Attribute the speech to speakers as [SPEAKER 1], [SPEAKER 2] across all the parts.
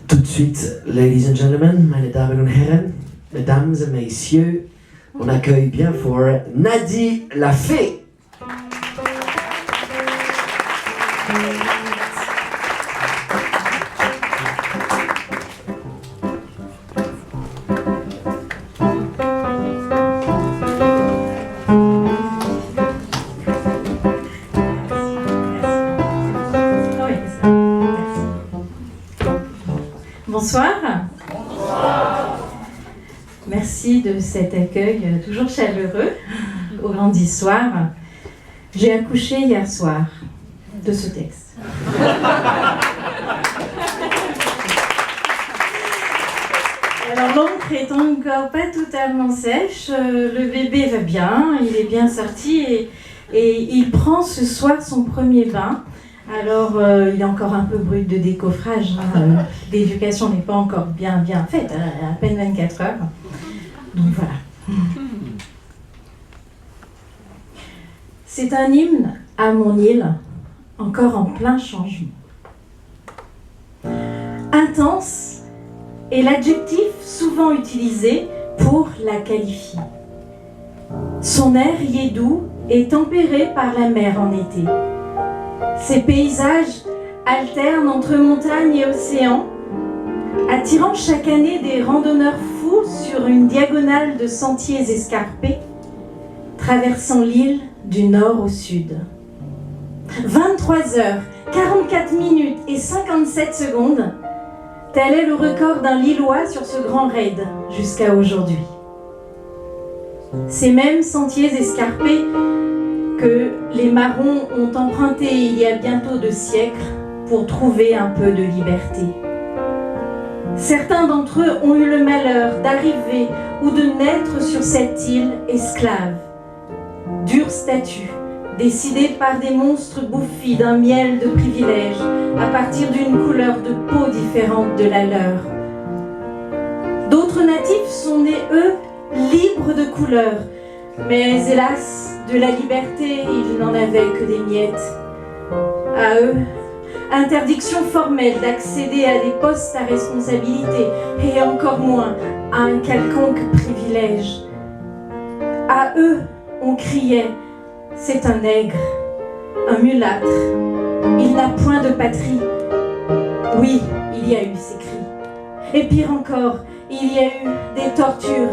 [SPEAKER 1] Tout de suite, ladies and gentlemen, meine Damen und Herren, mesdames et messieurs, on accueille bien fort Nadi la Fée.
[SPEAKER 2] Bonsoir. Merci de cet accueil toujours chaleureux au lundi soir. J'ai accouché hier soir de ce texte. Alors l'encre est encore pas totalement sèche, le bébé va bien, il est bien sorti et il prend ce soir son premier bain. Alors, il est encore un peu brut de décoffrage, hein. L'éducation n'est pas encore bien faite, à peine 24 heures. Donc voilà. C'est un hymne à mon île, encore en plein changement. Intense est l'adjectif souvent utilisé pour la qualifier. Son air y est doux et tempéré par la mer en été. Ces paysages alternent entre montagnes et océans, attirant chaque année des randonneurs fous sur une diagonale de sentiers escarpés, traversant l'île du nord au sud. 23 heures, 44 minutes et 57 secondes, tel est le record d'un Lillois sur ce grand raid jusqu'à aujourd'hui. Ces mêmes sentiers escarpés que les marrons ont emprunté il y a bientôt 2 siècles pour trouver un peu de liberté. Certains d'entre eux ont eu le malheur d'arriver ou de naître sur cette île esclave. Dure statue, décidée par des monstres bouffis d'un miel de privilèges à partir d'une couleur de peau différente de la leur. D'autres natifs sont nés, eux, libres de couleur, mais hélas, de la liberté, ils n'en avaient que des miettes. À eux, interdiction formelle d'accéder à des postes à responsabilité et encore moins à un quelconque privilège. À eux, on criait « c'est un nègre, un mulâtre, il n'a point de patrie ». Oui, il y a eu ces cris. Et pire encore, il y a eu des tortures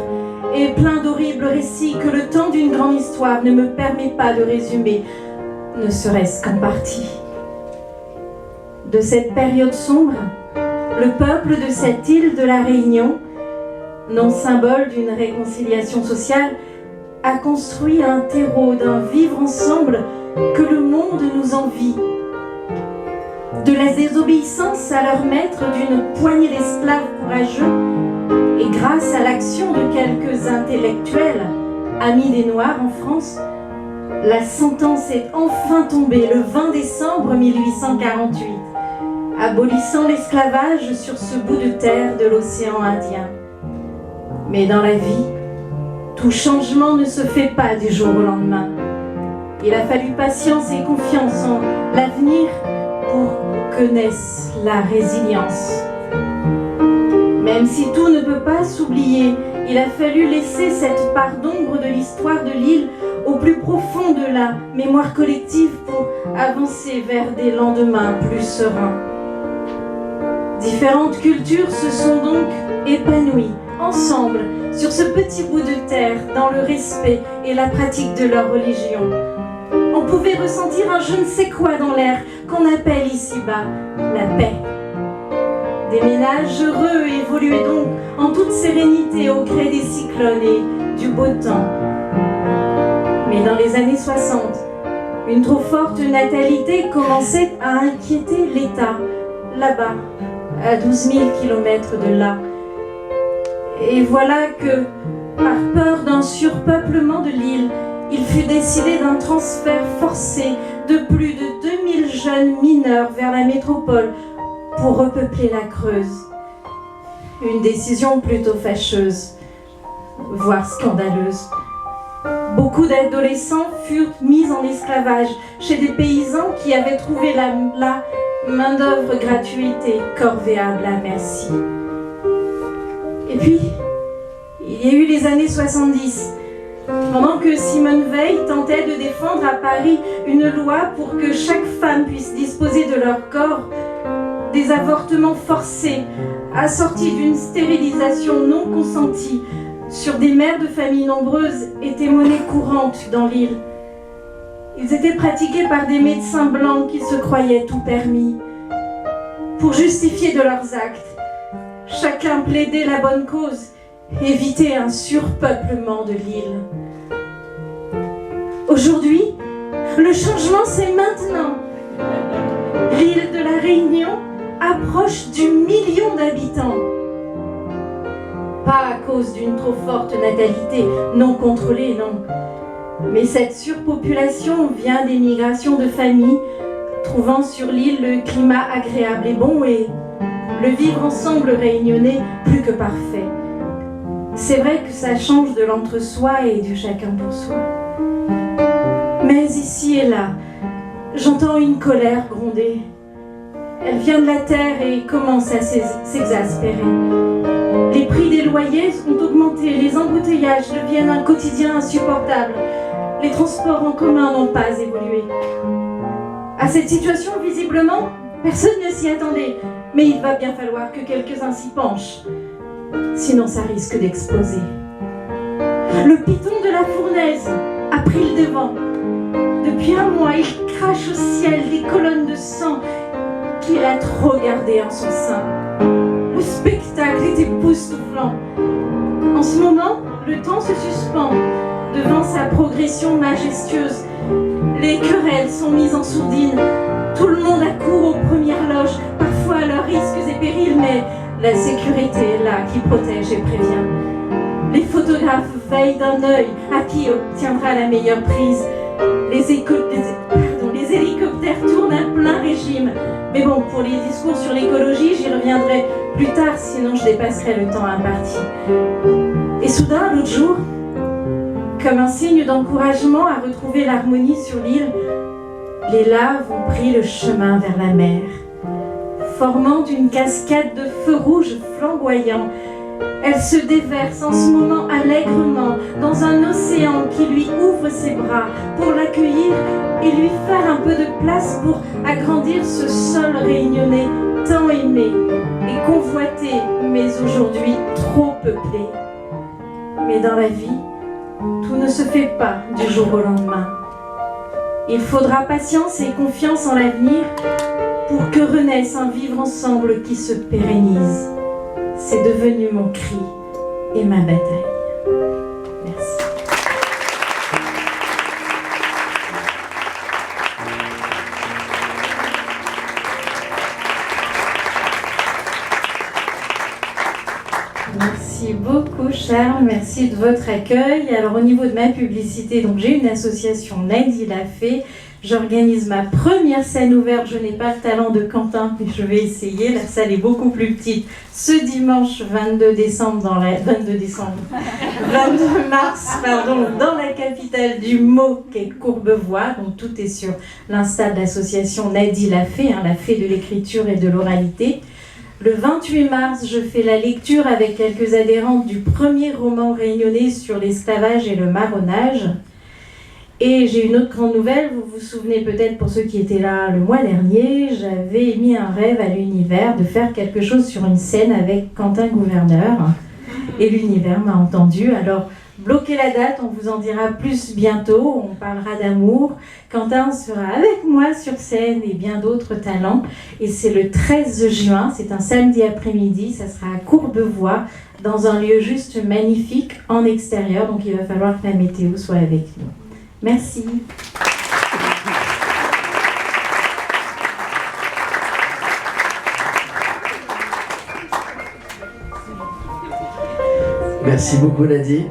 [SPEAKER 2] et plein d'horribles récits que le temps d'une grande histoire ne me permet pas de résumer, ne serait-ce qu'en partie. De cette période sombre, le peuple de cette île de la Réunion, non symbole d'une réconciliation sociale, a construit un terreau d'un vivre ensemble que le monde nous envie. De la désobéissance à leur maître d'une poignée d'esclaves courageux, et grâce à l'action de quelques intellectuels, amis des Noirs en France, la sentence est enfin tombée le 20 décembre 1848, abolissant l'esclavage sur ce bout de terre de l'océan Indien. Mais dans la vie, tout changement ne se fait pas du jour au lendemain. Il a fallu patience et confiance en l'avenir pour que naisse la résilience. Même si tout ne peut pas s'oublier, il a fallu laisser cette part d'ombre de l'histoire de l'île au plus profond de la mémoire collective pour avancer vers des lendemains plus sereins. Différentes cultures se sont donc épanouies ensemble sur ce petit bout de terre dans le respect et la pratique de leur religion. On pouvait ressentir un je ne sais quoi dans l'air qu'on appelle ici-bas la paix. Des ménages heureux évoluaient donc en toute sérénité au gré des cyclones et du beau temps. Mais dans les années 60, une trop forte natalité commençait à inquiéter l'État, là-bas, à 12 000 km de là. Et voilà que, par peur d'un surpeuplement de l'île, il fut décidé d'un transfert forcé de plus de 2000 jeunes mineurs vers la métropole pour repeupler la Creuse. Une décision plutôt fâcheuse, voire scandaleuse. Beaucoup d'adolescents furent mis en esclavage chez des paysans qui avaient trouvé là main-d'œuvre gratuite et corvéable à merci. Et puis, il y a eu les années 70, pendant que Simone Veil tentait de défendre à Paris une loi pour que chaque femme puisse disposer de leur corps. Des avortements forcés, assortis d'une stérilisation non consentie, sur des mères de familles nombreuses étaient monnaie courante dans l'île. Ils étaient pratiqués par des médecins blancs qui se croyaient tout permis. Pour justifier de leurs actes, chacun plaidait la bonne cause, éviter un surpeuplement de l'île. Aujourd'hui, le changement c'est maintenant. L'île de la Réunion approche du 1 million d'habitants. Pas à cause d'une trop forte natalité non contrôlée, non. Mais cette surpopulation vient des migrations de familles, trouvant sur l'île le climat agréable et bon et le vivre ensemble réunionnais plus que parfait. C'est vrai que ça change de l'entre-soi et du chacun pour soi. Mais ici et là, j'entends une colère gronder. Elle vient de la terre et commence à s'exaspérer. Les prix des loyers ont augmenté, les embouteillages deviennent un quotidien insupportable. Les transports en commun n'ont pas évolué. À cette situation, visiblement, personne ne s'y attendait. Mais il va bien falloir que quelques-uns s'y penchent. Sinon, ça risque d'exploser. Le piton de la fournaise a pris le devant. Depuis un mois, il crache au ciel des colonnes de sang qu'il a trop gardées en son sein. Le spectacle est époustouflant. En ce moment, le temps se suspend devant sa progression majestueuse. Les querelles sont mises en sourdine. Tout le monde accourt aux premières loges, parfois à leurs risques et périls, mais la sécurité est là qui protège et prévient. Les photographes veillent d'un œil à qui obtiendra la meilleure prise. Les hélicoptères tournent à plein régime. Mais bon, pour les discours sur l'écologie, j'y reviendrai plus tard, sinon je dépasserai le temps imparti. Et soudain, l'autre jour, comme un signe d'encouragement à retrouver l'harmonie sur l'île, les laves ont pris le chemin vers la mer, formant une cascade de feux rouges flamboyants. Elle se déverse en ce moment allègrement dans un océan qui lui ouvre ses bras pour l'accueillir et lui faire un peu de place pour agrandir ce sol réunionnais tant aimé et convoité, mais aujourd'hui trop peuplé. Mais dans la vie, tout ne se fait pas du jour au lendemain. Il faudra patience et confiance en l'avenir pour que renaisse un vivre ensemble qui se pérennise. C'est devenu mon cri et ma bataille. Merci. Merci beaucoup Charles, merci de votre accueil. Alors au niveau de ma publicité, donc j'ai une association Nadie l'a fait. J'organise ma première scène ouverte. Je n'ai pas le talent de Quentin, mais je vais essayer. La salle est beaucoup plus petite. Ce dimanche 22 mars, dans la capitale du Meaux, qui est Courbevoie. Donc tout est sur l'insta de l'association Nadie l'a fait, la fée de l'écriture et de l'oralité. Le 28 mars, je fais la lecture avec quelques adhérentes du premier roman réunionnais sur l'esclavage et le marronnage. Et j'ai une autre grande nouvelle, vous vous souvenez peut-être pour ceux qui étaient là le mois dernier, j'avais émis un rêve à l'univers de faire quelque chose sur une scène avec Quentin Gouverneur. Et l'univers m'a entendu, alors bloquez la date, on vous en dira plus bientôt, on parlera d'amour. Quentin sera avec moi sur scène et bien d'autres talents. Et c'est le 13 juin, c'est un samedi après-midi, ça sera à Courbevoie, dans un lieu juste magnifique en extérieur, donc il va falloir que la météo soit avec nous. Merci.
[SPEAKER 1] Merci beaucoup Nadie.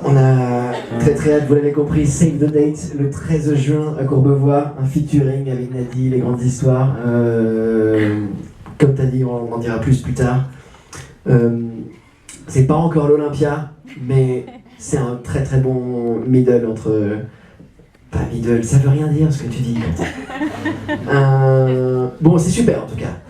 [SPEAKER 1] On a très hâte, vous l'avez compris, save the date, le 13 juin à Courbevoie, un featuring avec Nadie, les grandes histoires. Comme tu as dit, on en dira plus tard. C'est pas encore l'Olympia, mais c'est un très bon middle entre Pas middle, ça veut rien dire ce que tu dis. Bon, c'est super en tout cas.